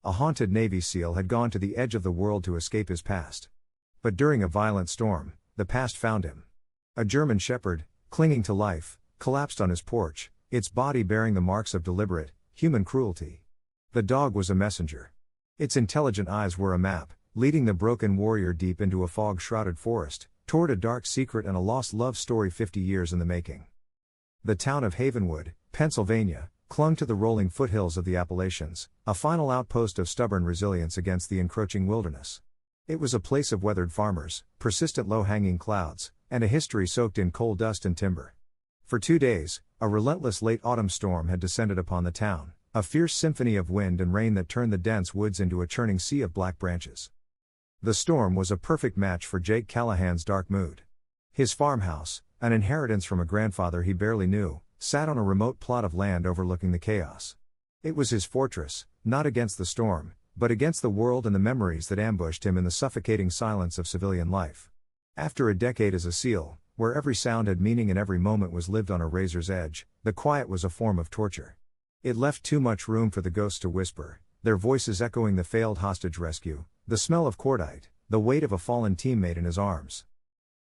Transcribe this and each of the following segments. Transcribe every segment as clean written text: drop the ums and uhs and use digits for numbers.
A haunted Navy SEAL had gone to the edge of the world to escape his past. But during a violent storm, the past found him. A German shepherd, clinging to life, collapsed on his porch, its body bearing the marks of deliberate, human cruelty. The dog was a messenger. Its intelligent eyes were a map, leading the broken warrior deep into a fog-shrouded forest, toward a dark secret and a lost love story 50 years in the making. The town of Havenwood, Pennsylvania, clung to the rolling foothills of the Appalachians, a final outpost of stubborn resilience against the encroaching wilderness. It was a place of weathered farmers, persistent low-hanging clouds, and a history soaked in coal dust and timber. For 2 days, a relentless late autumn storm had descended upon the town, a fierce symphony of wind and rain that turned the dense woods into a churning sea of black branches. The storm was a perfect match for Jake Callahan's dark mood. His farmhouse, an inheritance from a grandfather he barely knew, sat on a remote plot of land overlooking the chaos. It was his fortress, not against the storm, but against the world and the memories that ambushed him in the suffocating silence of civilian life. After a decade as a SEAL, where every sound had meaning and every moment was lived on a razor's edge, the quiet was a form of torture. It left too much room for the ghosts to whisper, their voices echoing the failed hostage rescue, the smell of cordite, the weight of a fallen teammate in his arms.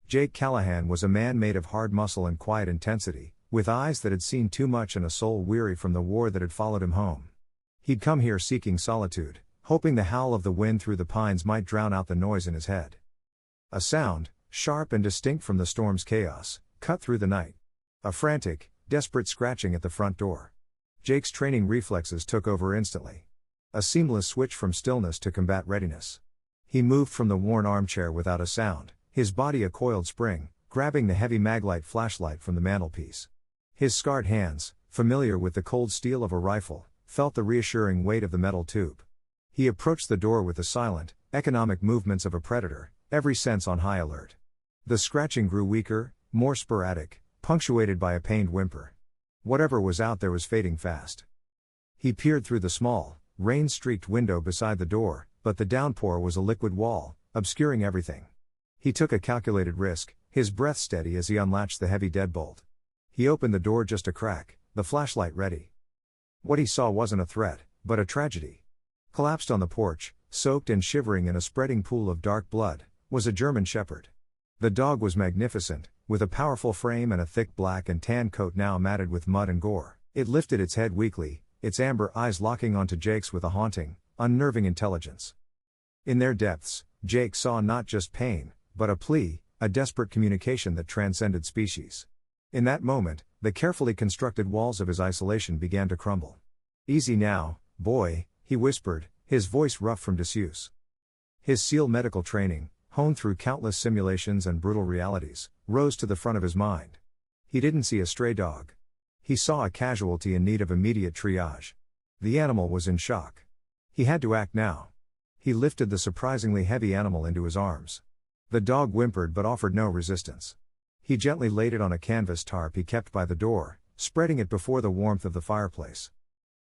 Jake Callahan was a man made of hard muscle and quiet intensity, with eyes that had seen too much and a soul weary from the war that had followed him home. He'd come here seeking solitude, hoping the howl of the wind through the pines might drown out the noise in his head. A sound, sharp and distinct from the storm's chaos, cut through the night. A frantic, desperate scratching at the front door. Jake's training reflexes took over instantly. A seamless switch from stillness to combat readiness. He moved from the worn armchair without a sound, his body a coiled spring, grabbing the heavy maglite flashlight from the mantelpiece. His scarred hands, familiar with the cold steel of a rifle, felt the reassuring weight of the metal tube. He approached the door with the silent, economic movements of a predator, every sense on high alert. The scratching grew weaker, more sporadic, punctuated by a pained whimper. Whatever was out there was fading fast. He peered through the small, rain-streaked window beside the door, but the downpour was a liquid wall, obscuring everything. He took a calculated risk, his breath steady as he unlatched the heavy deadbolt. He opened the door just a crack, the flashlight ready. What he saw wasn't a threat, but a tragedy. Collapsed on the porch, soaked and shivering in a spreading pool of dark blood, was a German shepherd. The dog was magnificent, with a powerful frame and a thick black and tan coat now matted with mud and gore. It lifted its head weakly, its amber eyes locking onto Jake's with a haunting, unnerving intelligence. In their depths, Jake saw not just pain, but a plea, a desperate communication that transcended species. In that moment, the carefully constructed walls of his isolation began to crumble. "Easy now, boy," he whispered, his voice rough from disuse. His SEAL medical training, honed through countless simulations and brutal realities, rose to the front of his mind. He didn't see a stray dog. He saw a casualty in need of immediate triage. The animal was in shock. He had to act now. He lifted the surprisingly heavy animal into his arms. The dog whimpered but offered no resistance. He gently laid it on a canvas tarp he kept by the door, spreading it before the warmth of the fireplace.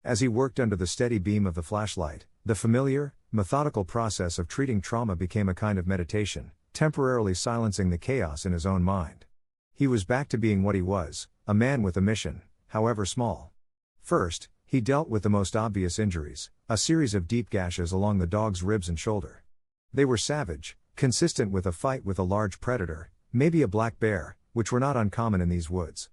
As he worked under the steady beam of the flashlight, the familiar, methodical process of treating trauma became a kind of meditation, temporarily silencing the chaos in his own mind. He was back to being what he was, a man with a mission, however small. First, he dealt with the most obvious injuries, a series of deep gashes along the dog's ribs and shoulder. They were savage, consistent with a fight with a large predator, maybe a black bear, which were not uncommon in these woods.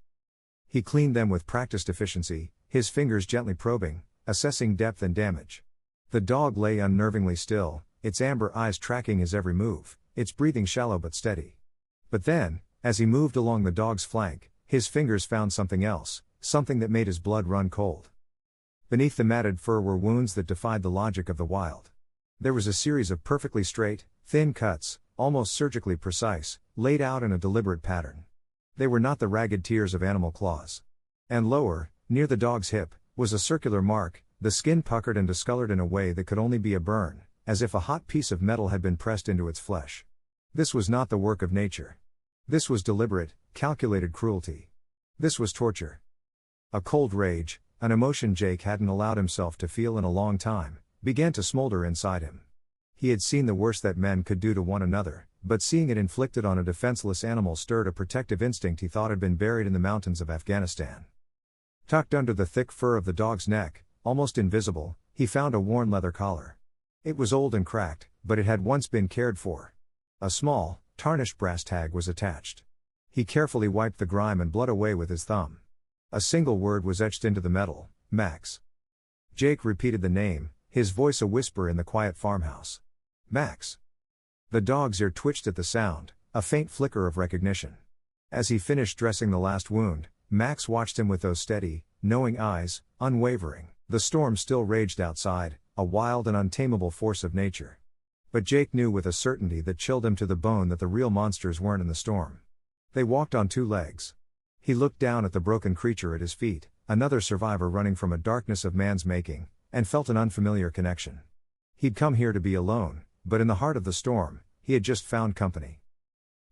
He cleaned them with practiced efficiency, his fingers gently probing, assessing depth and damage. The dog lay unnervingly still, its amber eyes tracking his every move, its breathing shallow but steady. But then, as he moved along the dog's flank, his fingers found something else, something that made his blood run cold. Beneath the matted fur were wounds that defied the logic of the wild. There was a series of perfectly straight, thin cuts, almost surgically precise, laid out in a deliberate pattern. They were not the ragged tears of animal claws. And lower, near the dog's hip, was a circular mark, the skin puckered and discolored in a way that could only be a burn, as if a hot piece of metal had been pressed into its flesh. This was not the work of nature. This was deliberate, calculated cruelty. This was torture. A cold rage, an emotion Jake hadn't allowed himself to feel in a long time, began to smolder inside him. He had seen the worst that men could do to one another, but seeing it inflicted on a defenseless animal stirred a protective instinct he thought had been buried in the mountains of Afghanistan. Tucked under the thick fur of the dog's neck, almost invisible, he He found a worn leather collar. It was old and cracked, but it had once been cared for. A small, tarnished brass tag was attached. He carefully wiped the grime and blood away with his thumb. A single word was etched into the metal: Max. Jake repeated the name, his voice a whisper in the quiet farmhouse. Max. The dog's ear twitched at the sound, a faint flicker of recognition. As he finished dressing the last wound, Max watched him with those steady, knowing eyes, unwavering. The storm still raged outside, a wild and untamable force of nature. But Jake knew with a certainty that chilled him to the bone that the real monsters weren't in the storm. They walked on two legs. He looked down at the broken creature at his feet, another survivor running from a darkness of man's making, and felt an unfamiliar connection. He'd come here to be alone, but in the heart of the storm, he had just found company.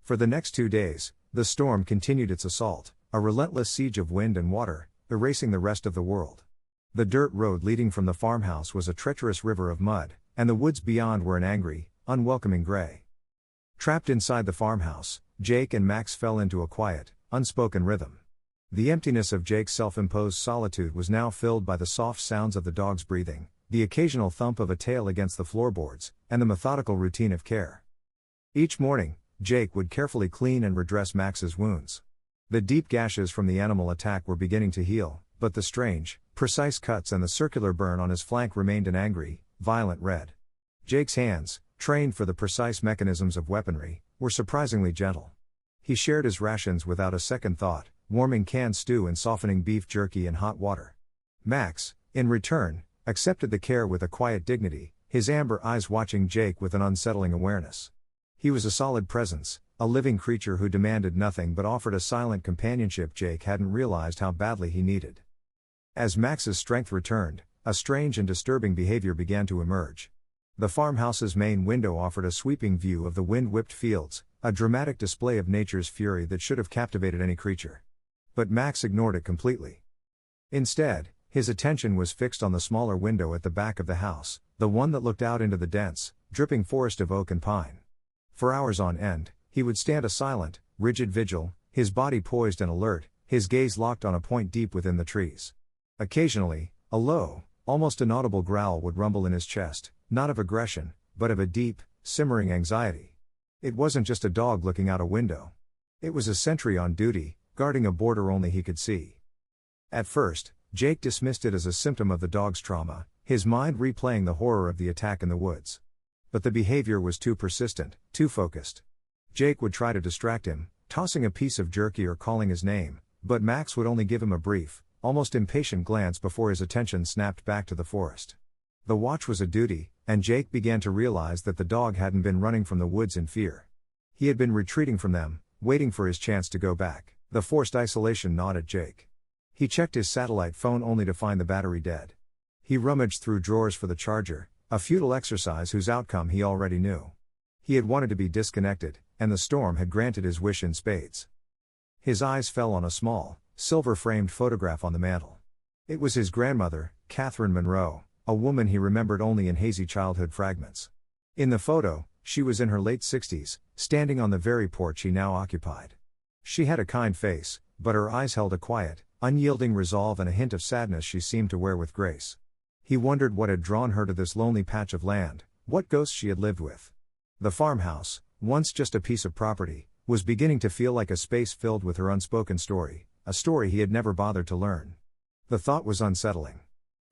For the next 2 days, the storm continued its assault, a relentless siege of wind and water, erasing the rest of the world. The dirt road leading from the farmhouse was a treacherous river of mud, and the woods beyond were an angry, unwelcoming gray. Trapped inside the farmhouse, Jake and Max fell into a quiet, unspoken rhythm. The emptiness of Jake's self-imposed solitude was now filled by the soft sounds of the dog's breathing, the occasional thump of a tail against the floorboards, and the methodical routine of care. Each morning, Jake would carefully clean and redress Max's wounds. The deep gashes from the animal attack were beginning to heal, but the strange, precise cuts and the circular burn on his flank remained an angry, violent red. Jake's hands, trained for the precise mechanisms of weaponry, were surprisingly gentle. He shared his rations without a second thought, warming canned stew and softening beef jerky in hot water. Max, in return, accepted the care with a quiet dignity, his amber eyes watching Jake with an unsettling awareness. He was a solid presence, a living creature who demanded nothing but offered a silent companionship Jake hadn't realized how badly he needed. As Max's strength returned, a strange and disturbing behavior began to emerge. The farmhouse's main window offered a sweeping view of the wind-whipped fields, a dramatic display of nature's fury that should have captivated any creature. But Max ignored it completely. Instead, his attention was fixed on the smaller window at the back of the house, the one that looked out into the dense, dripping forest of oak and pine. For hours on end, he would stand a silent, rigid vigil, his body poised and alert, his gaze locked on a point deep within the trees. Occasionally, a low, almost inaudible growl would rumble in his chest, not of aggression, but of a deep, simmering anxiety. It wasn't just a dog looking out a window. It was a sentry on duty, guarding a border only he could see. At first, Jake dismissed it as a symptom of the dog's trauma, his mind replaying the horror of the attack in the woods. But the behavior was too persistent, too focused. Jake would try to distract him, tossing a piece of jerky or calling his name, but Max would only give him a brief, almost impatient glance before his attention snapped back to the forest. The watch was a duty, and Jake began to realize that the dog hadn't been running from the woods in fear. He had been retreating from them, waiting for his chance to go back. The forced isolation gnawed at Jake. He checked his satellite phone only to find the battery dead. He rummaged through drawers for the charger, a futile exercise whose outcome he already knew. He had wanted to be disconnected, and the storm had granted his wish in spades. His eyes fell on a small, silver-framed photograph on the mantel. It was his grandmother, Catherine Monroe, a woman he remembered only in hazy childhood fragments. In the photo, she was in her late 60s, standing on the very porch he now occupied. She had a kind face, but her eyes held a quiet, unyielding resolve and a hint of sadness she seemed to wear with grace. He wondered what had drawn her to this lonely patch of land, what ghosts she had lived with. The farmhouse, once just a piece of property, was beginning to feel like a space filled with her unspoken story, a story he had never bothered to learn. The thought was unsettling.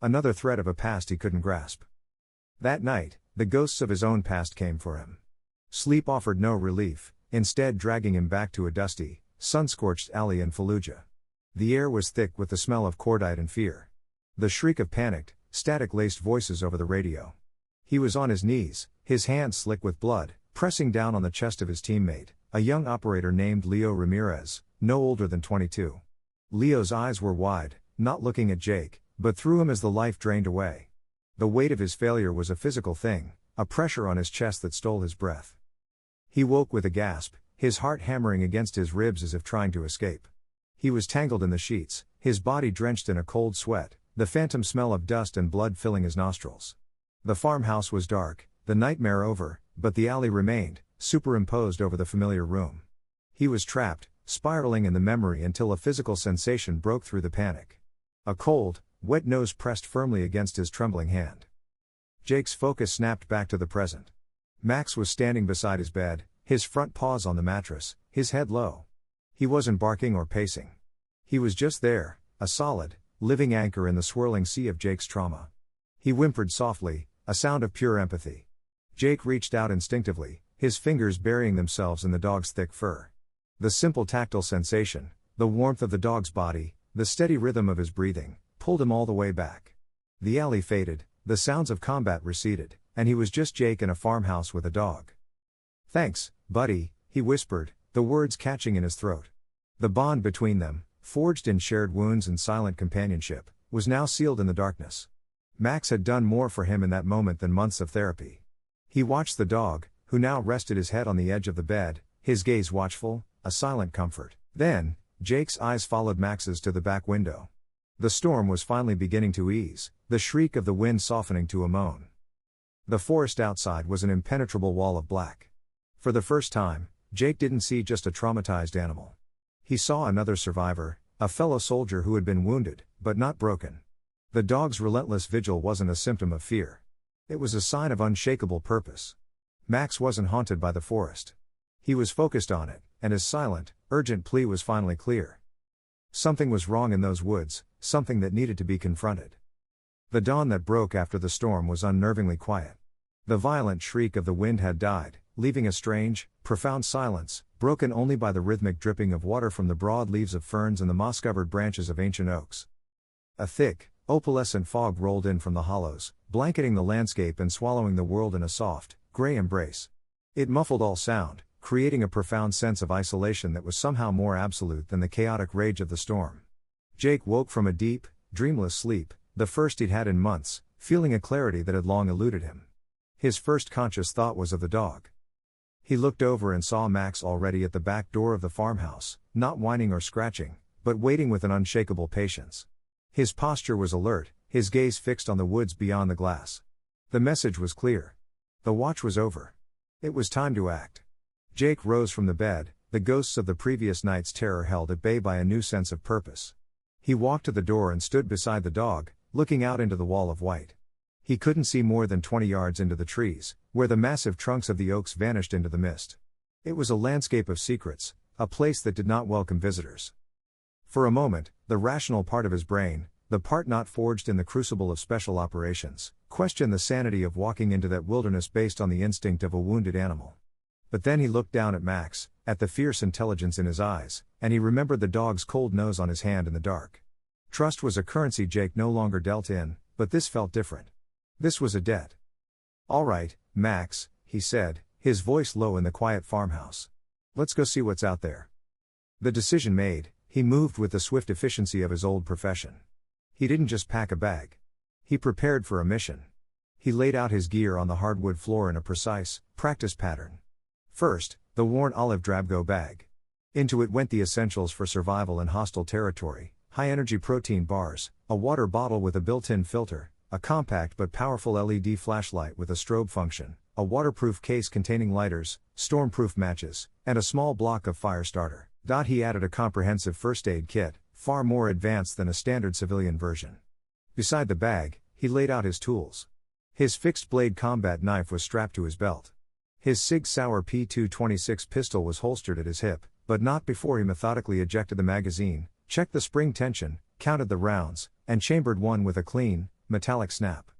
Another thread of a past he couldn't grasp. That night, the ghosts of his own past came for him. Sleep offered no relief, instead dragging him back to a dusty, sun-scorched alley in Fallujah. The air was thick with the smell of cordite and fear. The shriek of panicked, static-laced voices over the radio. He was on his knees, his hands slick with blood, pressing down on the chest of his teammate, a young operator named Leo Ramirez, no older than 22. Leo's eyes were wide, not looking at Jake, but through him as the life drained away. The weight of his failure was a physical thing, a pressure on his chest that stole his breath. He woke with a gasp, his heart hammering against his ribs as if trying to escape. He was tangled in the sheets, his body drenched in a cold sweat, the phantom smell of dust and blood filling his nostrils. The farmhouse was dark, the nightmare over, but the alley remained, superimposed over the familiar room. He was trapped, spiraling in the memory until a physical sensation broke through the panic. A cold, wet nose pressed firmly against his trembling hand. Jake's focus snapped back to the present. Max was standing beside his bed, his front paws on the mattress, his head low. He wasn't barking or pacing. He was just there, a solid, living anchor in the swirling sea of Jake's trauma. He whimpered softly, a sound of pure empathy. Jake reached out instinctively, his fingers burying themselves in the dog's thick fur. The simple tactile sensation, the warmth of the dog's body, the steady rhythm of his breathing, pulled him all the way back. The alley faded, the sounds of combat receded, and he was just Jake in a farmhouse with a dog. "Thanks, buddy," he whispered, the words catching in his throat. The bond between them, forged in shared wounds and silent companionship, was now sealed in the darkness. Max had done more for him in that moment than months of therapy. He watched the dog, who now rested his head on the edge of the bed, his gaze watchful, a silent comfort. Then, Jake's eyes followed Max's to the back window. The storm was finally beginning to ease, the shriek of the wind softening to a moan. The forest outside was an impenetrable wall of black. For the first time, Jake didn't see just a traumatized animal. He saw another survivor, a fellow soldier who had been wounded, but not broken. The dog's relentless vigil wasn't a symptom of fear. It was a sign of unshakable purpose. Max wasn't haunted by the forest. He was focused on it, and his silent, urgent plea was finally clear. Something was wrong in those woods, something that needed to be confronted. The dawn that broke after the storm was unnervingly quiet. The violent shriek of the wind had died, leaving a strange, profound silence, broken only by the rhythmic dripping of water from the broad leaves of ferns and the moss-covered branches of ancient oaks. A thick, opalescent fog rolled in from the hollows, blanketing the landscape and swallowing the world in a soft, gray embrace. It muffled all sound, creating a profound sense of isolation that was somehow more absolute than the chaotic rage of the storm. Jake woke from a deep, dreamless sleep, the first he'd had in months, feeling a clarity that had long eluded him. His first conscious thought was of the dog. He looked over and saw Max already at the back door of the farmhouse, not whining or scratching, but waiting with an unshakable patience. His posture was alert, his gaze fixed on the woods beyond the glass. The message was clear. The watch was over. It was time to act. Jake rose from the bed, the ghosts of the previous night's terror held at bay by a new sense of purpose. He walked to the door and stood beside the dog, looking out into the wall of white. He couldn't see more than 20 yards into the trees, where the massive trunks of the oaks vanished into the mist. It was a landscape of secrets, a place that did not welcome visitors. For a moment, the rational part of his brain, the part not forged in the crucible of special operations, questioned the sanity of walking into that wilderness based on the instinct of a wounded animal. But then he looked down at Max, at the fierce intelligence in his eyes, and he remembered the dog's cold nose on his hand in the dark. Trust was a currency Jake no longer dealt in, but this felt different. This was a debt. "All right, Max," he said, his voice low in the quiet farmhouse. "Let's go see what's out there." The decision made, he moved with the swift efficiency of his old profession. He didn't just pack a bag. He prepared for a mission. He laid out his gear on the hardwood floor in a precise, practiced pattern. First, the worn olive drab go bag. Into it went the essentials for survival in hostile territory: high-energy protein bars, a water bottle with a built-in filter, a compact but powerful LED flashlight with a strobe function, a waterproof case containing lighters, storm-proof matches, and a small block of fire starter. He added a comprehensive first aid kit, far more advanced than a standard civilian version. Beside the bag, he laid out his tools. His fixed-blade combat knife was strapped to his belt. His Sig Sauer P226 pistol was holstered at his hip, but not before he methodically ejected the magazine, checked the spring tension, counted the rounds, and chambered one with a clean, metallic snap.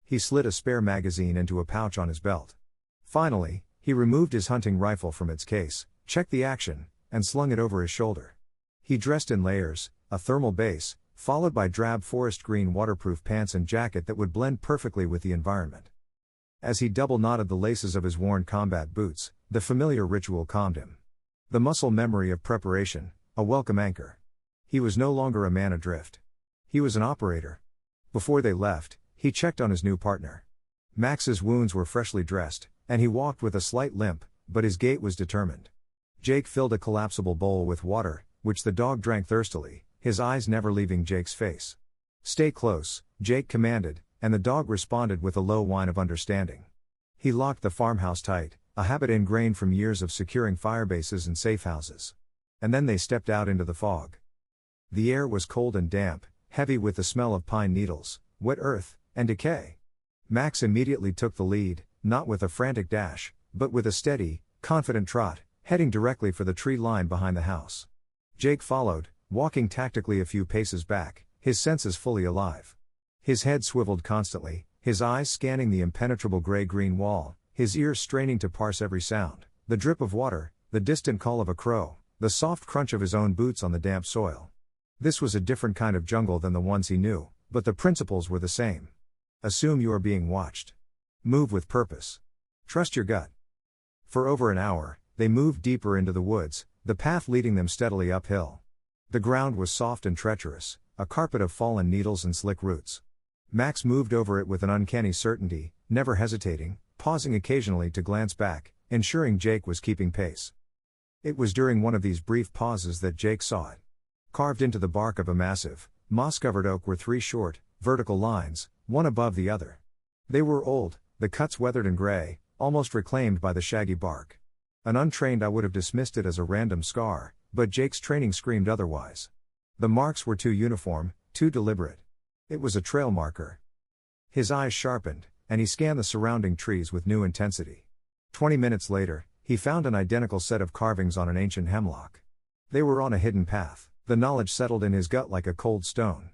He slid a spare magazine into a pouch on his belt. Finally, he removed his hunting rifle from its case, checked the action, and slung it over his shoulder. He dressed in layers, a thermal base, followed by drab forest green waterproof pants and jacket that would blend perfectly with the environment. As he double-knotted the laces of his worn combat boots, the familiar ritual calmed him. The muscle memory of preparation, a welcome anchor. He was no longer a man adrift. He was an operator. Before they left, he checked on his new partner. Max's wounds were freshly dressed, and he walked with a slight limp, but his gait was determined. Jake filled a collapsible bowl with water, which the dog drank thirstily, his eyes never leaving Jake's face. "Stay close," Jake commanded, and the dog responded with a low whine of understanding. He locked the farmhouse tight, a habit ingrained from years of securing firebases and safe houses. And then they stepped out into the fog. The air was cold and damp, heavy with the smell of pine needles, wet earth, and decay. Max immediately took the lead, not with a frantic dash, but with a steady, confident trot, heading directly for the tree line behind the house. Jake followed, walking tactically a few paces back, his senses fully alive. His head swiveled constantly, his eyes scanning the impenetrable gray-green wall, his ears straining to parse every sound, the drip of water, the distant call of a crow, the soft crunch of his own boots on the damp soil. This was a different kind of jungle than the ones he knew, but the principles were the same. Assume you are being watched. Move with purpose. Trust your gut. For over an hour, they moved deeper into the woods, the path leading them steadily uphill. The ground was soft and treacherous, a carpet of fallen needles and slick roots. Max moved over it with an uncanny certainty, never hesitating, pausing occasionally to glance back, ensuring Jake was keeping pace. It was during one of these brief pauses that Jake saw it. Carved into the bark of a massive, moss-covered oak were three short, vertical lines, one above the other. They were old, the cuts weathered and gray, almost reclaimed by the shaggy bark. An untrained eye would have dismissed it as a random scar, but Jake's training screamed otherwise. The marks were too uniform, too deliberate. It was a trail marker. His eyes sharpened, and he scanned the surrounding trees with new intensity. 20 minutes later, he found an identical set of carvings on an ancient hemlock. They were on a hidden path. The knowledge settled in his gut like a cold stone.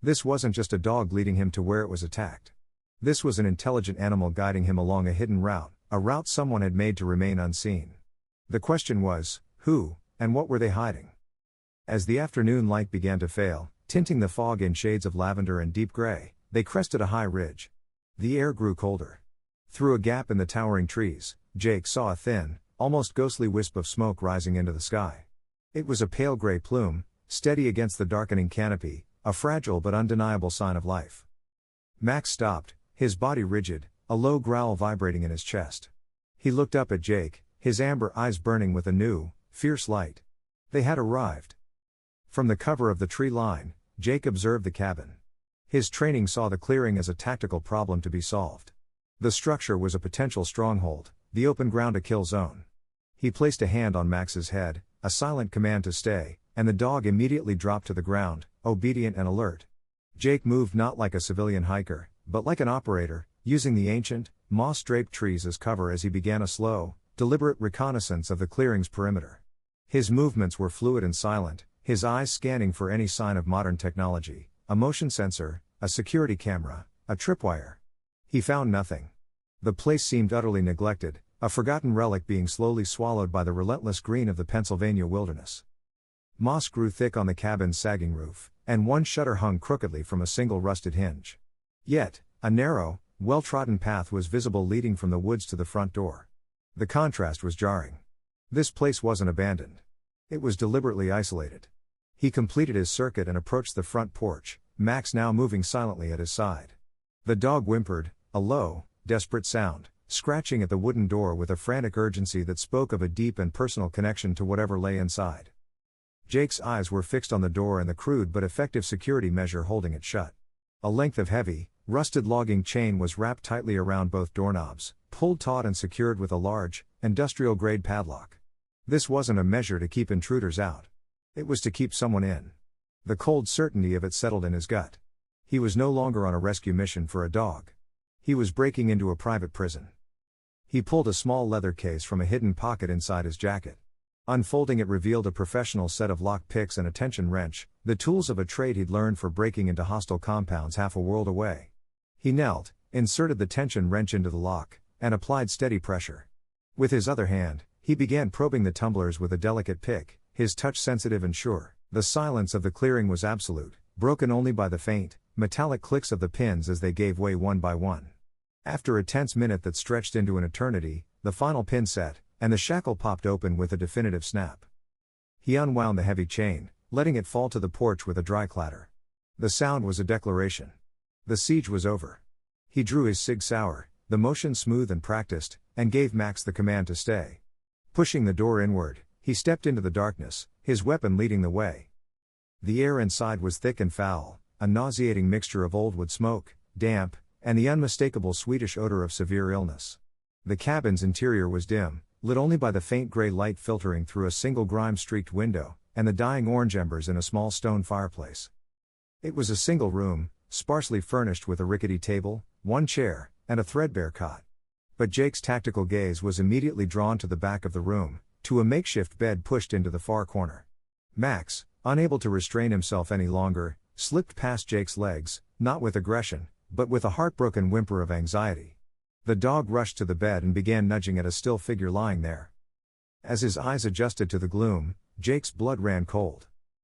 This wasn't just a dog leading him to where it was attacked. This was an intelligent animal guiding him along a hidden route, a route someone had made to remain unseen. The question was, who, and what were they hiding? As the afternoon light began to fail, tinting the fog in shades of lavender and deep gray, they crested a high ridge. The air grew colder. Through a gap in the towering trees, Jake saw a thin, almost ghostly wisp of smoke rising into the sky. It was a pale gray plume, steady against the darkening canopy, a fragile but undeniable sign of life. Max stopped, his body rigid, a low growl vibrating in his chest. He looked up at Jake, his amber eyes burning with a new, fierce light. They had arrived. From the cover of the tree line, Jake observed the cabin. His training saw the clearing as a tactical problem to be solved. The structure was a potential stronghold, the open ground a kill zone. He placed a hand on Max's head, a silent command to stay, and the dog immediately dropped to the ground, obedient and alert. Jake moved not like a civilian hiker, but like an operator, using the ancient, moss-draped trees as cover as he began a slow, deliberate reconnaissance of the clearing's perimeter. His movements were fluid and silent, his eyes scanning for any sign of modern technology, a motion sensor, a security camera, a tripwire. He found nothing. The place seemed utterly neglected, a forgotten relic being slowly swallowed by the relentless green of the Pennsylvania wilderness. Moss grew thick on the cabin's sagging roof, and one shutter hung crookedly from a single rusted hinge. Yet, a narrow, well-trodden path was visible leading from the woods to the front door. The contrast was jarring. This place wasn't abandoned. It was deliberately isolated. He completed his circuit and approached the front porch, Max now moving silently at his side. The dog whimpered, a low, desperate sound, scratching at the wooden door with a frantic urgency that spoke of a deep and personal connection to whatever lay inside. Jake's eyes were fixed on the door and the crude but effective security measure holding it shut. A length of heavy, rusted logging chain was wrapped tightly around both doorknobs, pulled taut and secured with a large, industrial-grade padlock. This wasn't a measure to keep intruders out. It was to keep someone in. The cold certainty of it settled in his gut. He was no longer on a rescue mission for a dog. He was breaking into a private prison. He pulled a small leather case from a hidden pocket inside his jacket. Unfolding it revealed a professional set of lock picks and a tension wrench, the tools of a trade he'd learned for breaking into hostile compounds half a world away. He knelt, inserted the tension wrench into the lock, and applied steady pressure. With his other hand, he began probing the tumblers with a delicate pick, his touch sensitive and sure. The silence of the clearing was absolute, broken only by the faint, metallic clicks of the pins as they gave way one by one. After a tense minute that stretched into an eternity, the final pin set, and the shackle popped open with a definitive snap. He unwound the heavy chain, letting it fall to the porch with a dry clatter. The sound was a declaration. The siege was over. He drew his Sig Sauer, the motion smooth and practiced, and gave Max the command to stay. Pushing the door inward, he stepped into the darkness, his weapon leading the way. The air inside was thick and foul, a nauseating mixture of old wood smoke, damp, and the unmistakable Swedish odor of severe illness. The cabin's interior was dim, lit only by the faint gray light filtering through a single grime-streaked window, and the dying orange embers in a small stone fireplace. It was a single room, sparsely furnished with a rickety table, one chair, and a threadbare cot. But Jake's tactical gaze was immediately drawn to the back of the room, to a makeshift bed pushed into the far corner. Max, unable to restrain himself any longer, slipped past Jake's legs, not with aggression, but with a heartbroken whimper of anxiety. The dog rushed to the bed and began nudging at a still figure lying there. As his eyes adjusted to the gloom, Jake's blood ran cold.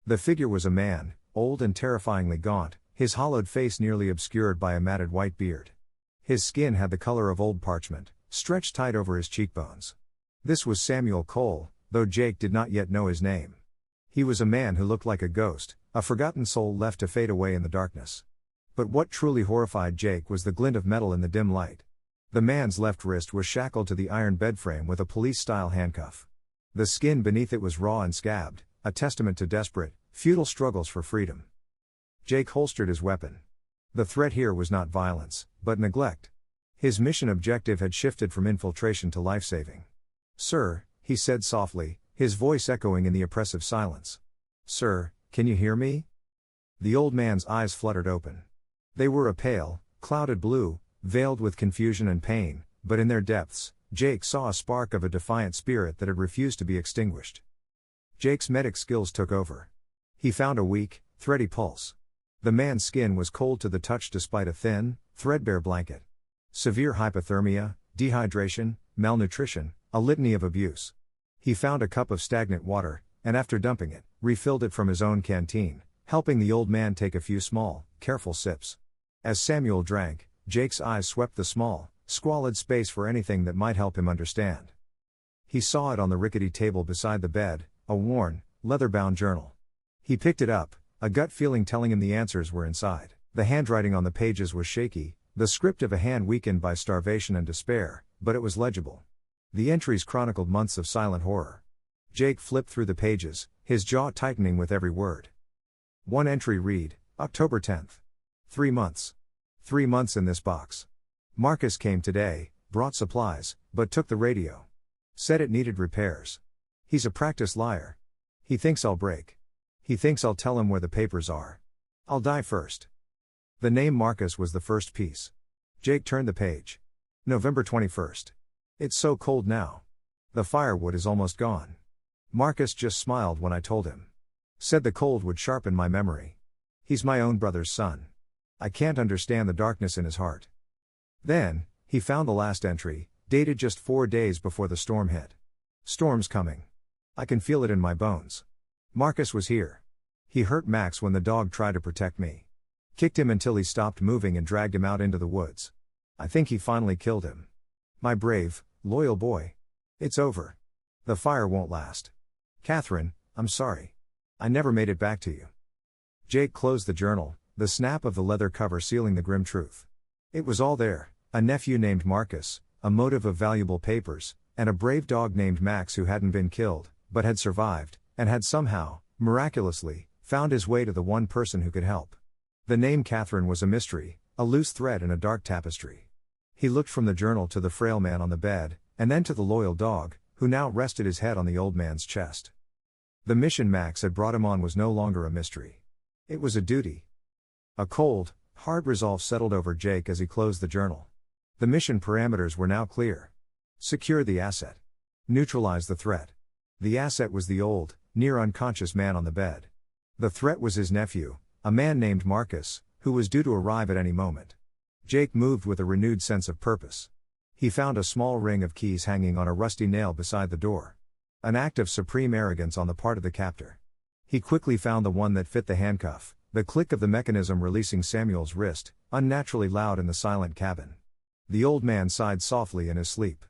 The figure was a man, old and terrifyingly gaunt, his hollowed face nearly obscured by a matted white beard. His skin had the color of old parchment, stretched tight over his cheekbones. This was Samuel Cole, though Jake did not yet know his name. He was a man who looked like a ghost, a forgotten soul left to fade away in the darkness. But what truly horrified Jake was the glint of metal in the dim light. The man's left wrist was shackled to the iron bedframe with a police-style handcuff. The skin beneath it was raw and scabbed, a testament to desperate, futile struggles for freedom. Jake holstered his weapon. The threat here was not violence, but neglect. His mission objective had shifted from infiltration to life-saving. "Sir," he said softly, his voice echoing in the oppressive silence. "Sir, can you hear me?" The old man's eyes fluttered open. They were a pale, clouded blue, veiled with confusion and pain, but in their depths, Jake saw a spark of a defiant spirit that had refused to be extinguished. Jake's medic skills took over. He found a weak, thready pulse. The man's skin was cold to the touch despite a thin, threadbare blanket. Severe hypothermia, dehydration, malnutrition, a litany of abuse. He found a cup of stagnant water, and after dumping it, refilled it from his own canteen, helping the old man take a few small, careful sips. As Samuel drank, Jake's eyes swept the small, squalid space for anything that might help him understand. He saw it on the rickety table beside the bed, a worn, leather-bound journal. He picked it up, a gut feeling telling him the answers were inside. The handwriting on the pages was shaky, the script of a hand weakened by starvation and despair, but it was legible. The entries chronicled months of silent horror. Jake flipped through the pages, his jaw tightening with every word. One entry read, October 10th. 3 months. 3 months in this box. Marcus came today, brought supplies, but took the radio. Said it needed repairs. He's a practiced liar. He thinks I'll break. He thinks I'll tell him where the papers are. I'll die first. The name Marcus was the first piece. Jake turned the page. November 21st. It's so cold now. The firewood is almost gone. Marcus just smiled when I told him. Said the cold would sharpen my memory. He's my own brother's son. I can't understand the darkness in his heart. Then, he found the last entry, dated just 4 days before the storm hit. Storm's coming. I can feel it in my bones. Marcus was here. He hurt Max when the dog tried to protect me. Kicked him until he stopped moving and dragged him out into the woods. I think he finally killed him. My brave, loyal boy. It's over. The fire won't last. Catherine, I'm sorry. I never made it back to you. Jake closed the journal, the snap of the leather cover sealing the grim truth. It was all there, a nephew named Marcus, a motive of valuable papers, and a brave dog named Max who hadn't been killed, but had survived, and had somehow, miraculously, found his way to the one person who could help. The name Catherine was a mystery, a loose thread in a dark tapestry. He looked from the journal to the frail man on the bed, and then to the loyal dog, who now rested his head on the old man's chest. The mission Max had brought him on was no longer a mystery. It was a duty. A cold, hard resolve settled over Jake as he closed the journal. The mission parameters were now clear. Secure the asset. Neutralize the threat. The asset was the old, near unconscious man on the bed. The threat was his nephew, a man named Marcus, who was due to arrive at any moment. Jake moved with a renewed sense of purpose. He found a small ring of keys hanging on a rusty nail beside the door. An act of supreme arrogance on the part of the captor. He quickly found the one that fit the handcuff, the click of the mechanism releasing Samuel's wrist, unnaturally loud in the silent cabin. The old man sighed softly in his sleep.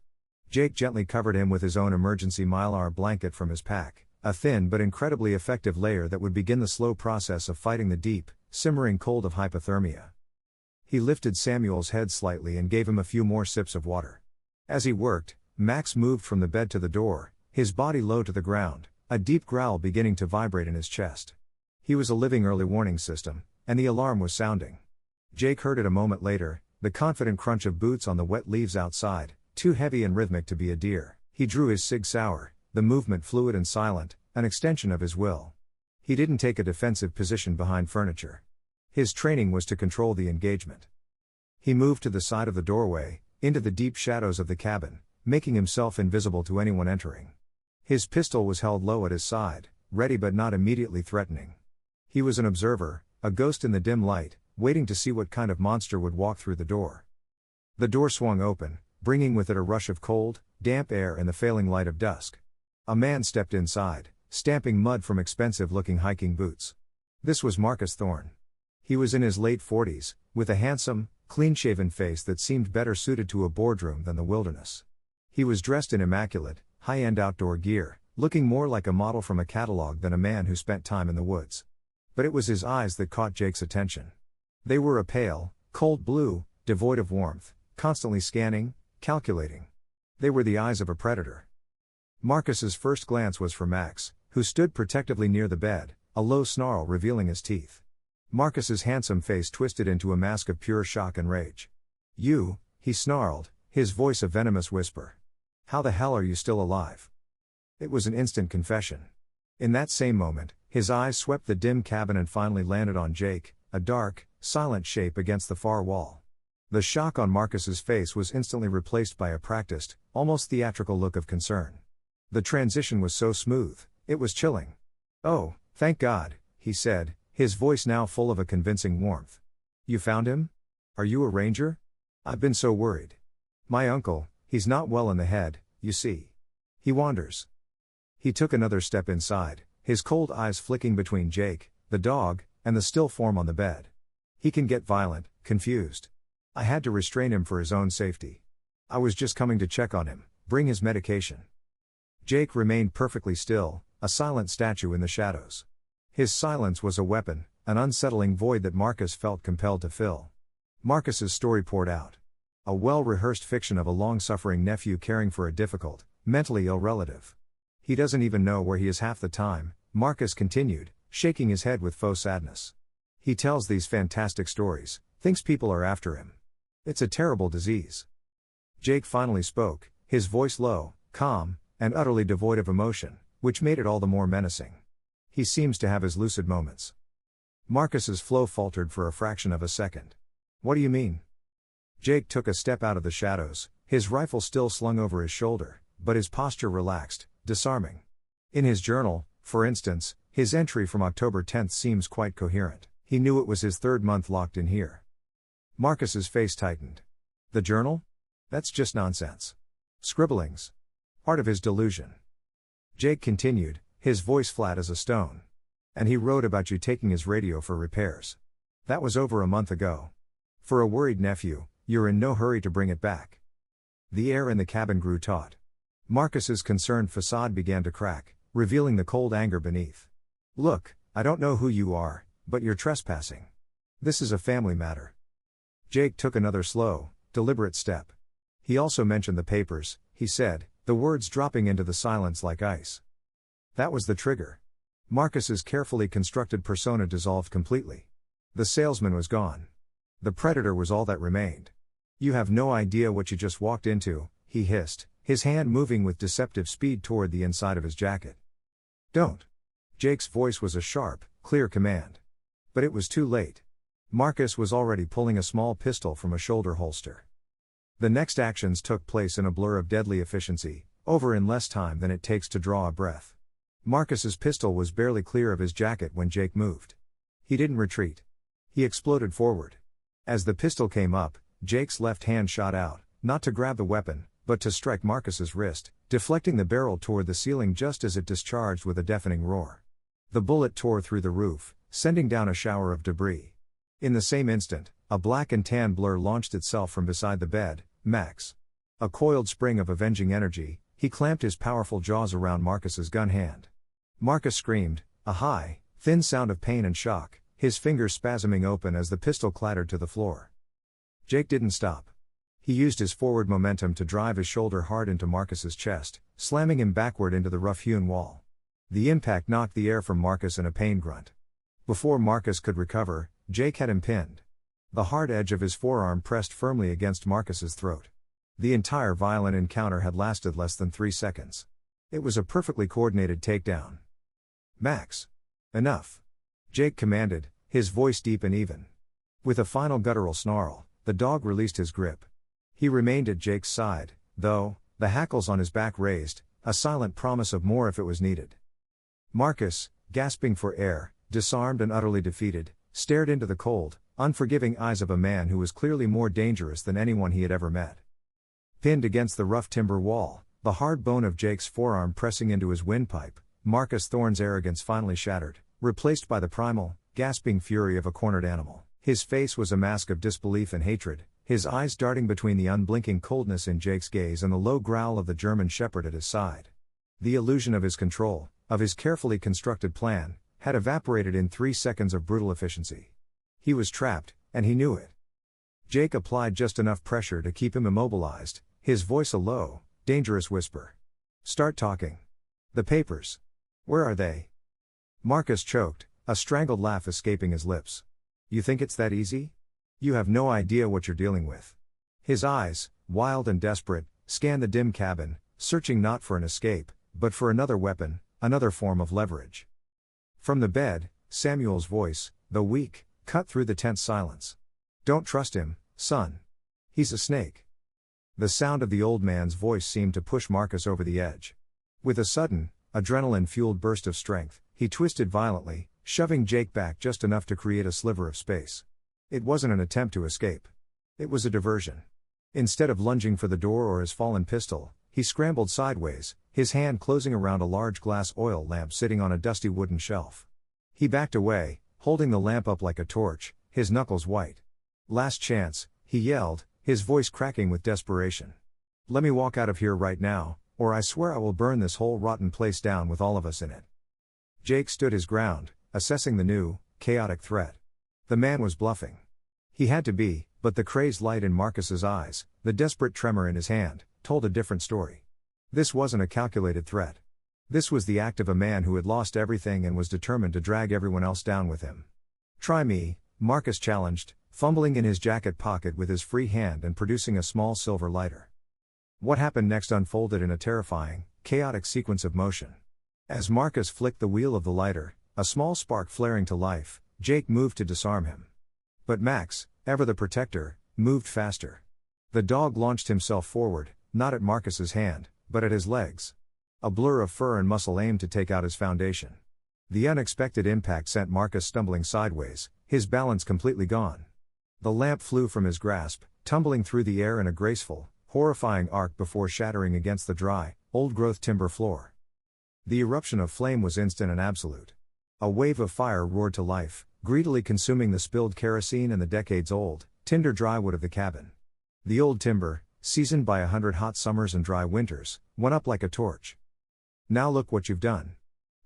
Jake gently covered him with his own emergency mylar blanket from his pack, a thin but incredibly effective layer that would begin the slow process of fighting the deep, simmering cold of hypothermia. He lifted Samuel's head slightly and gave him a few more sips of water. As he worked, Max moved from the bed to the door, his body low to the ground, a deep growl beginning to vibrate in his chest. He was a living early warning system, and the alarm was sounding. Jake heard it a moment later, the confident crunch of boots on the wet leaves outside, too heavy and rhythmic to be a deer. He drew his Sig Sauer, the movement fluid and silent, an extension of his will. He didn't take a defensive position behind furniture. His training was to control the engagement. He moved to the side of the doorway, into the deep shadows of the cabin, making himself invisible to anyone entering. His pistol was held low at his side, ready but not immediately threatening. He was an observer, a ghost in the dim light, waiting to see what kind of monster would walk through the door. The door swung open, bringing with it a rush of cold, damp air and the failing light of dusk. A man stepped inside, stamping mud from expensive-looking hiking boots. This was Marcus Thorne. He was in his late 40s, with a handsome, clean-shaven face that seemed better suited to a boardroom than the wilderness. He was dressed in immaculate, high-end outdoor gear, looking more like a model from a catalog than a man who spent time in the woods. But it was his eyes that caught Jake's attention. They were a pale, cold blue, devoid of warmth, constantly scanning, calculating. They were the eyes of a predator. Marcus's first glance was for Max, who stood protectively near the bed, a low snarl revealing his teeth. Marcus's handsome face twisted into a mask of pure shock and rage. "You," he snarled, his voice a venomous whisper. "How the hell are you still alive?" It was an instant confession. In that same moment, his eyes swept the dim cabin and finally landed on Jake, a dark, silent shape against the far wall. The shock on Marcus's face was instantly replaced by a practiced, almost theatrical look of concern. The transition was so smooth, it was chilling. "Oh, thank God," he said, his voice now full of a convincing warmth. "You found him? Are you a ranger? I've been so worried. My uncle, he's not well in the head, you see. He wanders." He took another step inside, his cold eyes flicking between Jake, the dog, and the still form on the bed. "He can get violent, confused. I had to restrain him for his own safety. I was just coming to check on him, bring his medication." Jake remained perfectly still, a silent statue in the shadows. His silence was a weapon, an unsettling void that Marcus felt compelled to fill. Marcus's story poured out. A well-rehearsed fiction of a long-suffering nephew caring for a difficult, mentally ill relative. "He doesn't even know where he is half the time," Marcus continued, shaking his head with faux sadness. "He tells these fantastic stories, thinks people are after him. It's a terrible disease." Jake finally spoke, his voice low, calm, and utterly devoid of emotion, which made it all the more menacing. "He seems to have his lucid moments." Marcus's flow faltered for a fraction of a second. "What do you mean?" Jake took a step out of the shadows, his rifle still slung over his shoulder, but his posture relaxed, disarming. In his journal, for instance, his entry from October 10th seems quite coherent. He knew it was his third month locked in here. Marcus's face tightened. "The journal? That's just nonsense. Scribblings. Part of his delusion." Jake continued, his voice flat as a stone. "And he wrote about you taking his radio for repairs. That was over a month ago. For a worried nephew, you're in no hurry to bring it back." The air in the cabin grew taut. Marcus's concerned facade began to crack, revealing the cold anger beneath. "Look, I don't know who you are, but you're trespassing. This is a family matter." Jake took another slow, deliberate step. "He also mentioned the papers," he said, the words dropping into the silence like ice. That was the trigger. Marcus's carefully constructed persona dissolved completely. The salesman was gone. The predator was all that remained. "You have no idea what you just walked into," he hissed, his hand moving with deceptive speed toward the inside of his jacket. "Don't." Jake's voice was a sharp, clear command. But it was too late. Marcus was already pulling a small pistol from a shoulder holster. The next actions took place in a blur of deadly efficiency, over in less time than it takes to draw a breath. Marcus's pistol was barely clear of his jacket when Jake moved. He didn't retreat. He exploded forward. As the pistol came up, Jake's left hand shot out, not to grab the weapon, but to strike Marcus's wrist, deflecting the barrel toward the ceiling just as it discharged with a deafening roar. The bullet tore through the roof, sending down a shower of debris. In the same instant, a black and tan blur launched itself from beside the bed, Max. A coiled spring of avenging energy, he clamped his powerful jaws around Marcus's gun hand. Marcus screamed, a high, thin sound of pain and shock, his fingers spasming open as the pistol clattered to the floor. Jake didn't stop. He used his forward momentum to drive his shoulder hard into Marcus's chest, slamming him backward into the rough-hewn wall. The impact knocked the air from Marcus in a pain grunt. Before Marcus could recover, Jake had him pinned. The hard edge of his forearm pressed firmly against Marcus's throat. The entire violent encounter had lasted less than 3 seconds. It was a perfectly coordinated takedown. "Max. Enough." Jake commanded, his voice deep and even. With a final guttural snarl, the dog released his grip. He remained at Jake's side, though, the hackles on his back raised, a silent promise of more if it was needed. Marcus, gasping for air, disarmed and utterly defeated, stared into the cold, unforgiving eyes of a man who was clearly more dangerous than anyone he had ever met. Pinned against the rough timber wall, the hard bone of Jake's forearm pressing into his windpipe, Marcus Thorne's arrogance finally shattered, replaced by the primal, gasping fury of a cornered animal. His face was a mask of disbelief and hatred, his eyes darting between the unblinking coldness in Jake's gaze and the low growl of the German shepherd at his side. The illusion of his control, of his carefully constructed plan, had evaporated in 3 seconds of brutal efficiency. He was trapped, and he knew it. Jake applied just enough pressure to keep him immobilized, his voice a low, dangerous whisper. "Start talking. The papers. Where are they?" Marcus choked, a strangled laugh escaping his lips. "You think it's that easy? You have no idea what you're dealing with." His eyes, wild and desperate, scanned the dim cabin, searching not for an escape, but for another weapon, another form of leverage. From the bed, Samuel's voice, though weak, cut through the tense silence. "Don't trust him, son. He's a snake." The sound of the old man's voice seemed to push Marcus over the edge. With a sudden, adrenaline-fueled burst of strength, he twisted violently, shoving Jake back just enough to create a sliver of space. It wasn't an attempt to escape. It was a diversion. Instead of lunging for the door or his fallen pistol, he scrambled sideways, his hand closing around a large glass oil lamp sitting on a dusty wooden shelf. He backed away, holding the lamp up like a torch, his knuckles white. "Last chance," he yelled, his voice cracking with desperation. "Let me walk out of here right now, or I swear I will burn this whole rotten place down with all of us in it." Jake stood his ground, assessing the new, chaotic threat. The man was bluffing. He had to be, but the crazed light in Marcus's eyes, the desperate tremor in his hand, told a different story. This wasn't a calculated threat. This was the act of a man who had lost everything and was determined to drag everyone else down with him. "Try me," Marcus challenged, fumbling in his jacket pocket with his free hand and producing a small silver lighter. What happened next unfolded in a terrifying, chaotic sequence of motion. As Marcus flicked the wheel of the lighter, a small spark flaring to life, Jake moved to disarm him. But Max, ever the protector, moved faster. The dog launched himself forward, not at Marcus's hand, but at his legs. A blur of fur and muscle aimed to take out his foundation. The unexpected impact sent Marcus stumbling sideways, his balance completely gone. The lamp flew from his grasp, tumbling through the air in a graceful, horrifying arc before shattering against the dry, old-growth timber floor. The eruption of flame was instant and absolute. A wave of fire roared to life, greedily consuming the spilled kerosene and the decades-old, tinder dry wood of the cabin. The old timber, seasoned by 100 hot summers and dry winters, went up like a torch. "Now look what you've done!"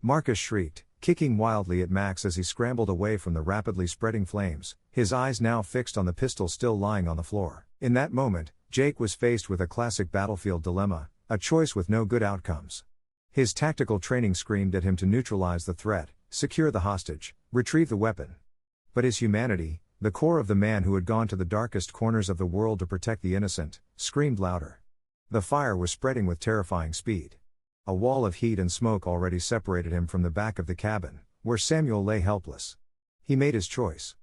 Marcus shrieked, kicking wildly at Max as he scrambled away from the rapidly spreading flames, his eyes now fixed on the pistol still lying on the floor. In that moment, Jake was faced with a classic battlefield dilemma, a choice with no good outcomes. His tactical training screamed at him to neutralize the threat, secure the hostage, retrieve the weapon. But his humanity, the core of the man who had gone to the darkest corners of the world to protect the innocent, screamed louder. The fire was spreading with terrifying speed. A wall of heat and smoke already separated him from the back of the cabin, where Samuel lay helpless. He made his choice.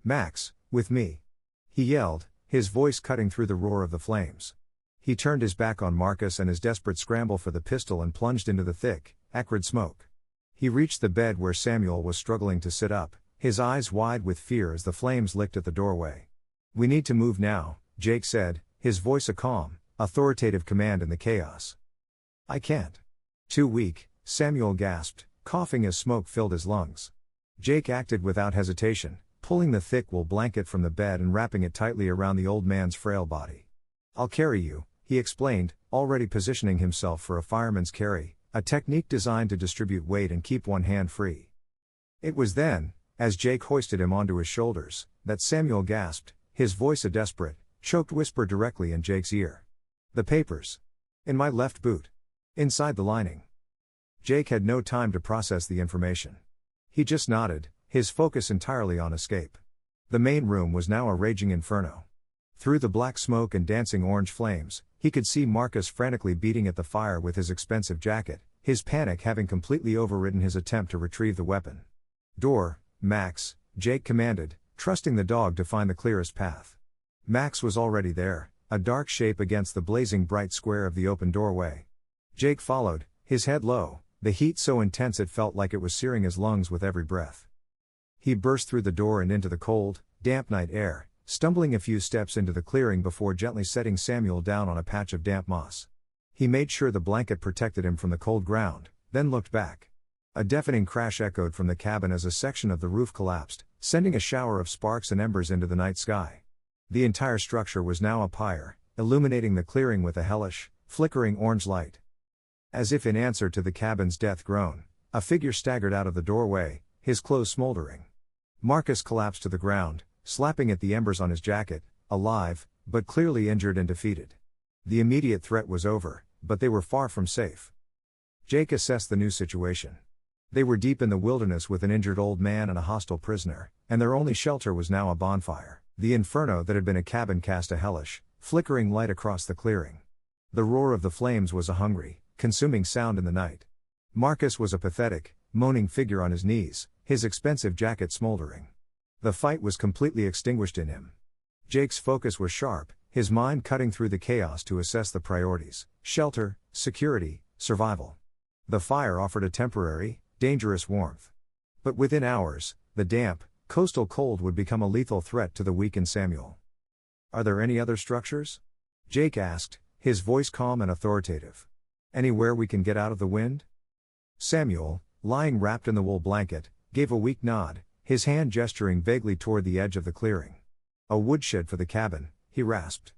"Max, with me!" he yelled, his voice cutting through the roar of the flames. He turned his back on Marcus and his desperate scramble for the pistol and plunged into the thick, acrid smoke. He reached the bed where Samuel was struggling to sit up, his eyes wide with fear as the flames licked at the doorway. "We need to move now," Jake said, his voice a calm, authoritative command in the chaos. "I can't." "Too weak," Samuel gasped, coughing as smoke filled his lungs. Jake acted without hesitation, pulling the thick wool blanket from the bed and wrapping it tightly around the old man's frail body. "I'll carry you," he explained, already positioning himself for a fireman's carry, a technique designed to distribute weight and keep one hand free. It was then, as Jake hoisted him onto his shoulders, that Samuel gasped, his voice a desperate, choked whisper directly in Jake's ear. "The papers. In my left boot. Inside the lining." Jake had no time to process the information. He just nodded, his focus entirely on escape. The main room was now a raging inferno. Through the black smoke and dancing orange flames, he could see Marcus frantically beating at the fire with his expensive jacket, his panic having completely overridden his attempt to retrieve the weapon. "Door, Max," Jake commanded, trusting the dog to find the clearest path. Max was already there, a dark shape against the blazing bright square of the open doorway. Jake followed, his head low, the heat so intense it felt like it was searing his lungs with every breath. He burst through the door and into the cold, damp night air, stumbling a few steps into the clearing before gently setting Samuel down on a patch of damp moss. He made sure the blanket protected him from the cold ground, then looked back. A deafening crash echoed from the cabin as a section of the roof collapsed, sending a shower of sparks and embers into the night sky. The entire structure was now a pyre, illuminating the clearing with a hellish, flickering orange light. As if in answer to the cabin's death groan, a figure staggered out of the doorway, his clothes smoldering. Marcus collapsed to the ground, slapping at the embers on his jacket, alive, but clearly injured and defeated. The immediate threat was over, but they were far from safe. Jake assessed the new situation. They were deep in the wilderness with an injured old man and a hostile prisoner, and their only shelter was now a bonfire. The inferno that had been a cabin cast a hellish, flickering light across the clearing. The roar of the flames was a hungry, consuming sound in the night. Marcus was a pathetic, moaning figure on his knees, his expensive jacket smoldering. The fight was completely extinguished in him. Jake's focus was sharp, his mind cutting through the chaos to assess the priorities: shelter, security, survival. The fire offered a temporary, dangerous warmth. But within hours, the damp, coastal cold would become a lethal threat to the weakened Samuel. "Are there any other structures?" Jake asked, his voice calm and authoritative. "Anywhere we can get out of the wind?" Samuel, lying wrapped in the wool blanket, gave a weak nod, his hand gesturing vaguely toward the edge of the clearing. "A woodshed for the cabin," he rasped.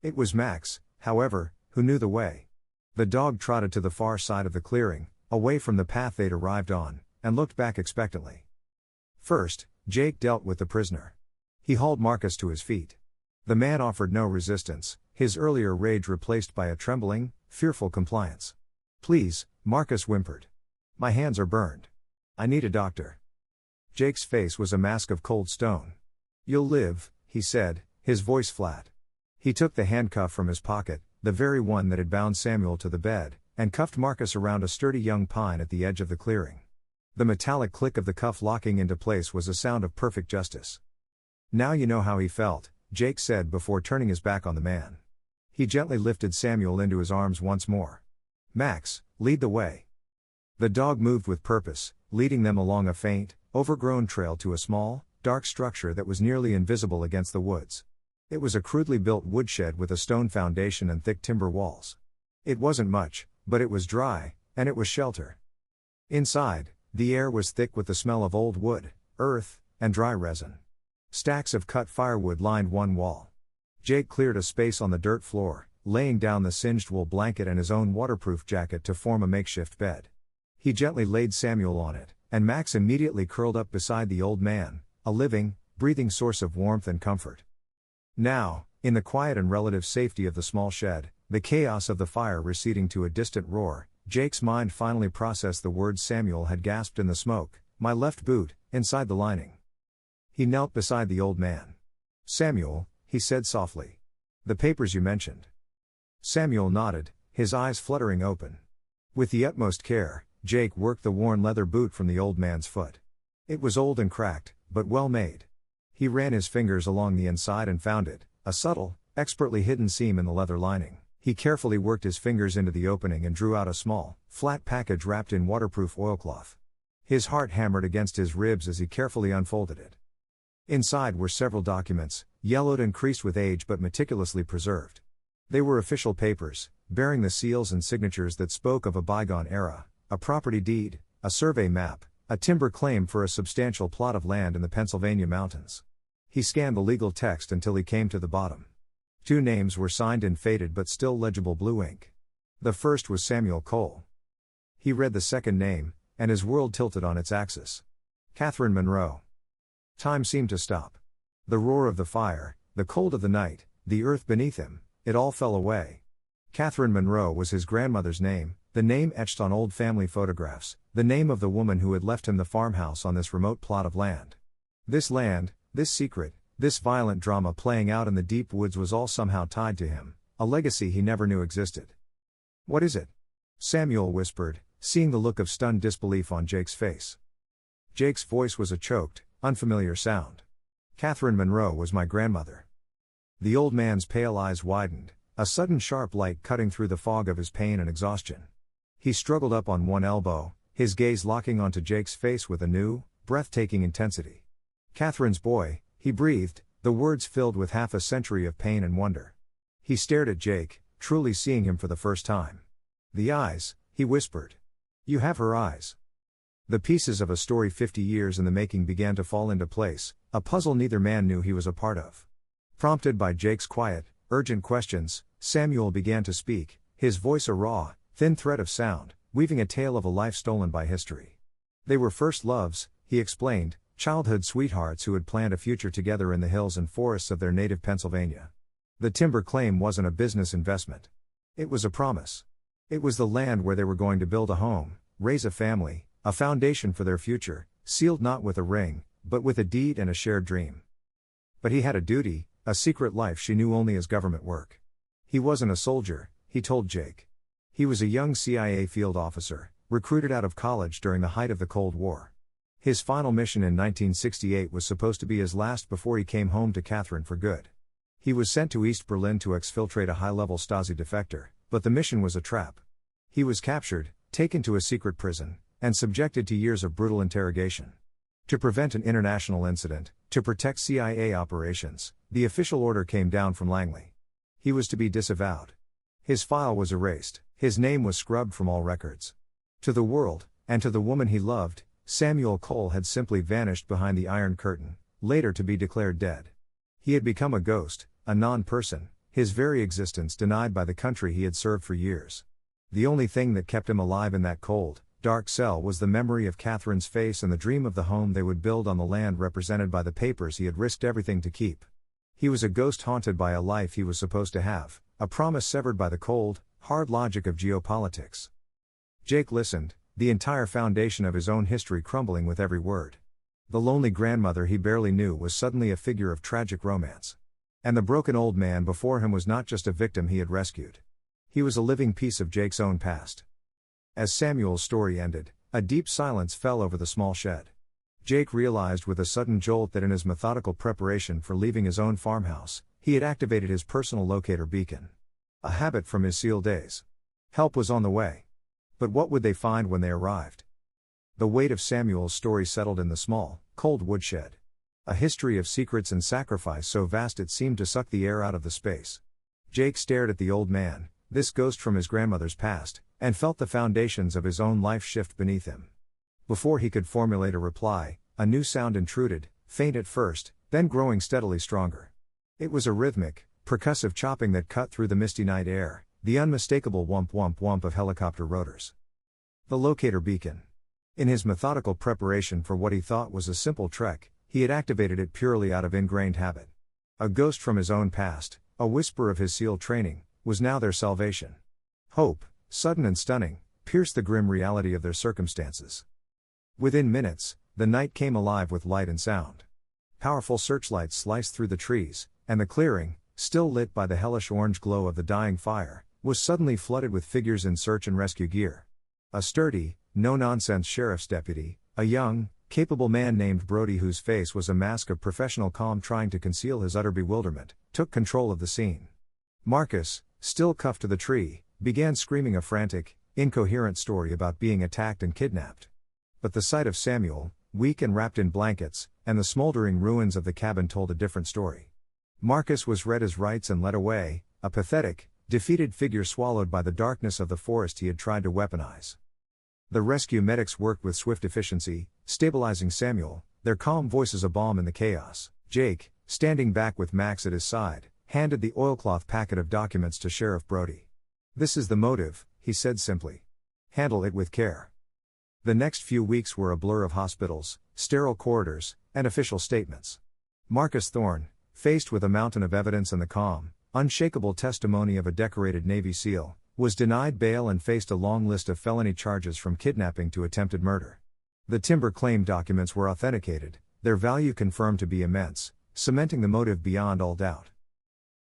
It was Max, however, who knew the way. The dog trotted to the far side of the clearing, away from the path they'd arrived on, and looked back expectantly. First, Jake dealt with the prisoner. He hauled Marcus to his feet. The man offered no resistance, his earlier rage replaced by a trembling, fearful compliance. "Please," Marcus whimpered. "My hands are burned. I need a doctor." Jake's face was a mask of cold stone. "You'll live," he said, his voice flat. He took the handcuff from his pocket, the very one that had bound Samuel to the bed, and cuffed Marcus around a sturdy young pine at the edge of the clearing. The metallic click of the cuff locking into place was a sound of perfect justice. "Now you know how he felt," Jake said before turning his back on the man. He gently lifted Samuel into his arms once more. "Max, lead the way." The dog moved with purpose, leading them along a faint, overgrown trail to a small, dark structure that was nearly invisible against the woods. It was a crudely built woodshed with a stone foundation and thick timber walls. It wasn't much, but it was dry, and it was shelter. Inside, the air was thick with the smell of old wood, earth, and dry resin. Stacks of cut firewood lined one wall. Jake cleared a space on the dirt floor, laying down the singed wool blanket and his own waterproof jacket to form a makeshift bed. He gently laid Samuel on it, and Max immediately curled up beside the old man, a living, breathing source of warmth and comfort. Now, in the quiet and relative safety of the small shed, the chaos of the fire receding to a distant roar, Jake's mind finally processed the words Samuel had gasped in the smoke: "My left boot, inside the lining." He knelt beside the old man. "Samuel," he said softly. "The papers you mentioned." Samuel nodded, his eyes fluttering open. With the utmost care, Jake worked the worn leather boot from the old man's foot. It was old and cracked, but well made. He ran his fingers along the inside and found it, a subtle, expertly hidden seam in the leather lining. He carefully worked his fingers into the opening and drew out a small, flat package wrapped in waterproof oilcloth. His heart hammered against his ribs as he carefully unfolded it. Inside were several documents, yellowed and creased with age but meticulously preserved. They were official papers, bearing the seals and signatures that spoke of a bygone era: a property deed, a survey map, a timber claim for a substantial plot of land in the Pennsylvania mountains. He scanned the legal text until he came to the bottom. 2 names were signed in faded but still legible blue ink. The first was Samuel Cole. He read the second name, and his world tilted on its axis. Catherine Monroe. Time seemed to stop. The roar of the fire, the cold of the night, the earth beneath him, it all fell away. Catherine Monroe was his grandmother's name, the name etched on old family photographs, the name of the woman who had left him the farmhouse on this remote plot of land. This land, this secret, this violent drama playing out in the deep woods was all somehow tied to him, a legacy he never knew existed. "What is it?" Samuel whispered, seeing the look of stunned disbelief on Jake's face. Jake's voice was a choked, unfamiliar sound. "Catherine Monroe was my grandmother." The old man's pale eyes widened, a sudden sharp light cutting through the fog of his pain and exhaustion. He struggled up on one elbow, his gaze locking onto Jake's face with a new, breathtaking intensity. "Catherine's boy," he breathed, the words filled with half a century of pain and wonder. He stared at Jake, truly seeing him for the first time. "The eyes," he whispered. "You have her eyes." The pieces of a story 50 years in the making began to fall into place, a puzzle neither man knew he was a part of. Prompted by Jake's quiet, urgent questions, Samuel began to speak, his voice a raw, thin thread of sound, weaving a tale of a life stolen by history. They were first loves, he explained, childhood sweethearts who had planned a future together in the hills and forests of their native Pennsylvania. The timber claim wasn't a business investment. It was a promise. It was the land where they were going to build a home, raise a family, a foundation for their future, sealed not with a ring, but with a deed and a shared dream. But he had a duty, a secret life she knew only as government work. He wasn't a soldier, he told Jake. He was a young CIA field officer, recruited out of college during the height of the Cold War. His final mission in 1968 was supposed to be his last before he came home to Catherine for good. He was sent to East Berlin to exfiltrate a high-level Stasi defector, but the mission was a trap. He was captured, taken to a secret prison, and subjected to years of brutal interrogation. To prevent an international incident, to protect CIA operations, the official order came down from Langley. He was to be disavowed. His file was erased, his name was scrubbed from all records. To the world, and to the woman he loved, Samuel Cole had simply vanished behind the Iron Curtain, later to be declared dead. He had become a ghost, a non-person, his very existence denied by the country he had served for years. The only thing that kept him alive in that cold, dark cell was the memory of Catherine's face and the dream of the home they would build on the land represented by the papers he had risked everything to keep. He was a ghost haunted by a life he was supposed to have, a promise severed by the cold, hard logic of geopolitics. Jake listened, the entire foundation of his own history crumbling with every word. The lonely grandmother he barely knew was suddenly a figure of tragic romance. And the broken old man before him was not just a victim he had rescued. He was a living piece of Jake's own past. As Samuel's story ended, a deep silence fell over the small shed. Jake realized with a sudden jolt that in his methodical preparation for leaving his own farmhouse, he had activated his personal locator beacon. A habit from his SEAL days. Help was on the way. But what would they find when they arrived? The weight of Samuel's story settled in the small, cold woodshed. A history of secrets and sacrifice so vast it seemed to suck the air out of the space. Jake stared at the old man, this ghost from his grandmother's past, and felt the foundations of his own life shift beneath him. Before he could formulate a reply, a new sound intruded, faint at first, then growing steadily stronger. It was a rhythmic, percussive chopping that cut through the misty night air, the unmistakable whump whump whump of helicopter rotors. The locator beacon. In his methodical preparation for what he thought was a simple trek, he had activated it purely out of ingrained habit. A ghost from his own past, a whisper of his SEAL training, was now their salvation. Hope, sudden and stunning, pierced the grim reality of their circumstances. Within minutes, the night came alive with light and sound. Powerful searchlights sliced through the trees, and the clearing, still lit by the hellish orange glow of the dying fire, was suddenly flooded with figures in search and rescue gear. A sturdy, no-nonsense sheriff's deputy, a young, capable man named Brody whose face was a mask of professional calm trying to conceal his utter bewilderment, took control of the scene. Marcus, still cuffed to the tree, began screaming a frantic, incoherent story about being attacked and kidnapped. But the sight of Samuel, weak and wrapped in blankets, and the smoldering ruins of the cabin told a different story. Marcus was read his rights and led away, a pathetic, defeated figure swallowed by the darkness of the forest he had tried to weaponize. The rescue medics worked with swift efficiency, stabilizing Samuel, their calm voices a balm in the chaos. Jake, standing back with Max at his side, handed the oilcloth packet of documents to Sheriff Brody. "This is the motive," he said simply. "Handle it with care." The next few weeks were a blur of hospitals, sterile corridors, and official statements. Marcus Thorne, faced with a mountain of evidence and the calm, unshakable testimony of a decorated Navy SEAL, was denied bail and faced a long list of felony charges from kidnapping to attempted murder. The timber claim documents were authenticated, their value confirmed to be immense, cementing the motive beyond all doubt.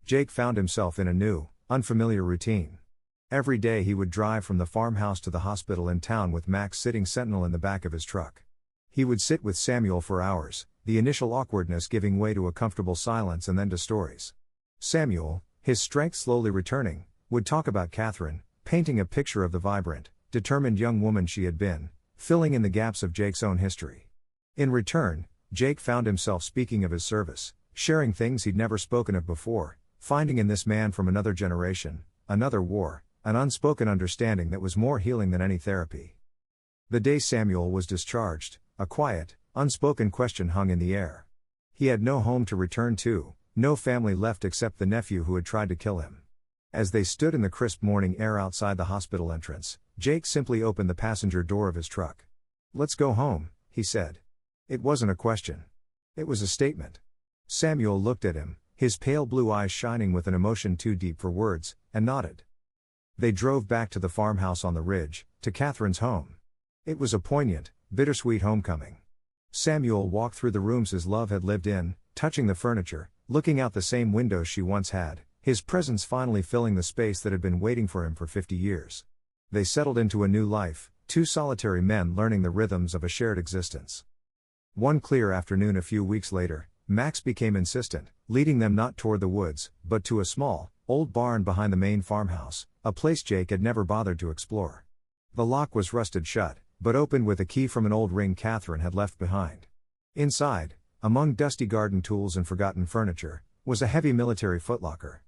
Jake found himself in a new, unfamiliar routine. Every day he would drive from the farmhouse to the hospital in town with Max sitting sentinel in the back of his truck. He would sit with Samuel for hours, the initial awkwardness giving way to a comfortable silence and then to stories. Samuel, his strength slowly returning, would talk about Catherine, painting a picture of the vibrant, determined young woman she had been, filling in the gaps of Jake's own history. In return, Jake found himself speaking of his service, sharing things he'd never spoken of before, finding in this man from another generation, another war, an unspoken understanding that was more healing than any therapy. The day Samuel was discharged, a quiet, unspoken question hung in the air. He had no home to return to, no family left except the nephew who had tried to kill him. As they stood in the crisp morning air outside the hospital entrance, Jake simply opened the passenger door of his truck. "Let's go home," he said. It wasn't a question. It was a statement. Samuel looked at him, his pale blue eyes shining with an emotion too deep for words, and nodded. They drove back to the farmhouse on the ridge, to Catherine's home. It was a poignant, bittersweet homecoming. Samuel walked through the rooms his love had lived in, touching the furniture, looking out the same windows she once had, his presence finally filling the space that had been waiting for him for 50 years. They settled into a new life, two solitary men learning the rhythms of a shared existence. One clear afternoon a few weeks later, Max became insistent, leading them not toward the woods, but to a small, old barn behind the main farmhouse, a place Jake had never bothered to explore. The lock was rusted shut, but opened with a key from an old ring Catherine had left behind. Inside, among dusty garden tools and forgotten furniture, was a heavy military footlocker.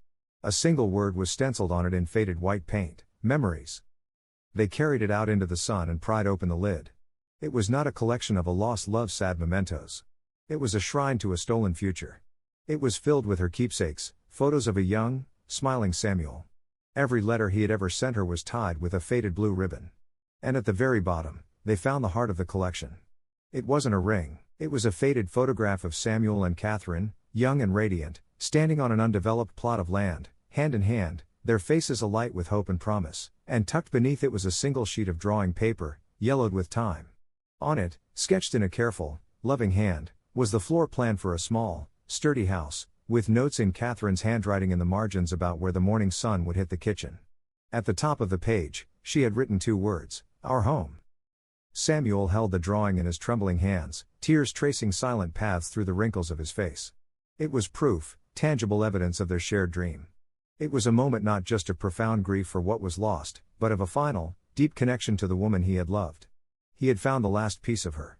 A single word was stenciled on it in faded white paint: memories. They carried it out into the sun and pried open the lid. It was not a collection of a lost love's sad mementos. It was a shrine to a stolen future. It was filled with her keepsakes, photos of a young, smiling Samuel. Every letter he had ever sent her was tied with a faded blue ribbon. And at the very bottom, they found the heart of the collection. It wasn't a ring, it was a faded photograph of Samuel and Catherine, young and radiant, standing on an undeveloped plot of land, hand in hand, their faces alight with hope and promise, and tucked beneath it was a single sheet of drawing paper, yellowed with time. On it, sketched in a careful, loving hand, was the floor plan for a small, sturdy house, with notes in Catherine's handwriting in the margins about where the morning sun would hit the kitchen. At the top of the page, she had written two words: "Our home." Samuel held the drawing in his trembling hands, tears tracing silent paths through the wrinkles of his face. It was proof, tangible evidence of their shared dream. It was a moment not just of profound grief for what was lost, but of a final, deep connection to the woman he had loved. He had found the last piece of her.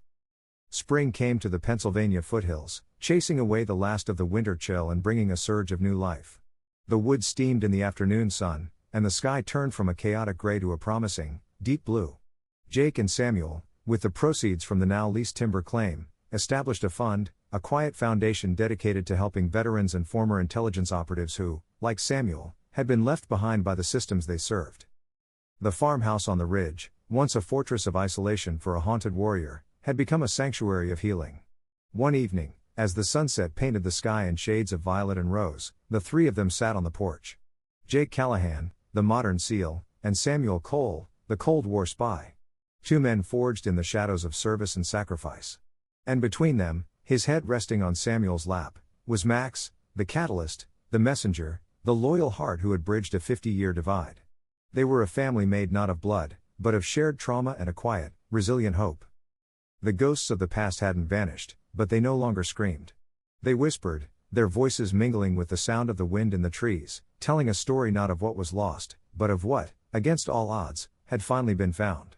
Spring came to the Pennsylvania foothills, chasing away the last of the winter chill and bringing a surge of new life. The woods steamed in the afternoon sun, and the sky turned from a chaotic gray to a promising, deep blue. Jake and Samuel, with the proceeds from the now leased timber claim, established a fund, a quiet foundation dedicated to helping veterans and former intelligence operatives who, like Samuel, had been left behind by the systems they served. The farmhouse on the ridge, once a fortress of isolation for a haunted warrior, had become a sanctuary of healing. One evening, as the sunset painted the sky in shades of violet and rose, the three of them sat on the porch. Jake Callahan, the modern SEAL, and Samuel Cole, the Cold War spy. Two men forged in the shadows of service and sacrifice. And between them, his head resting on Samuel's lap, was Max, the catalyst, the messenger, the loyal heart who had bridged a 50-year divide. They were a family made not of blood, but of shared trauma and a quiet, resilient hope. The ghosts of the past hadn't vanished, but they no longer screamed. They whispered, their voices mingling with the sound of the wind in the trees, telling a story not of what was lost, but of what, against all odds, had finally been found.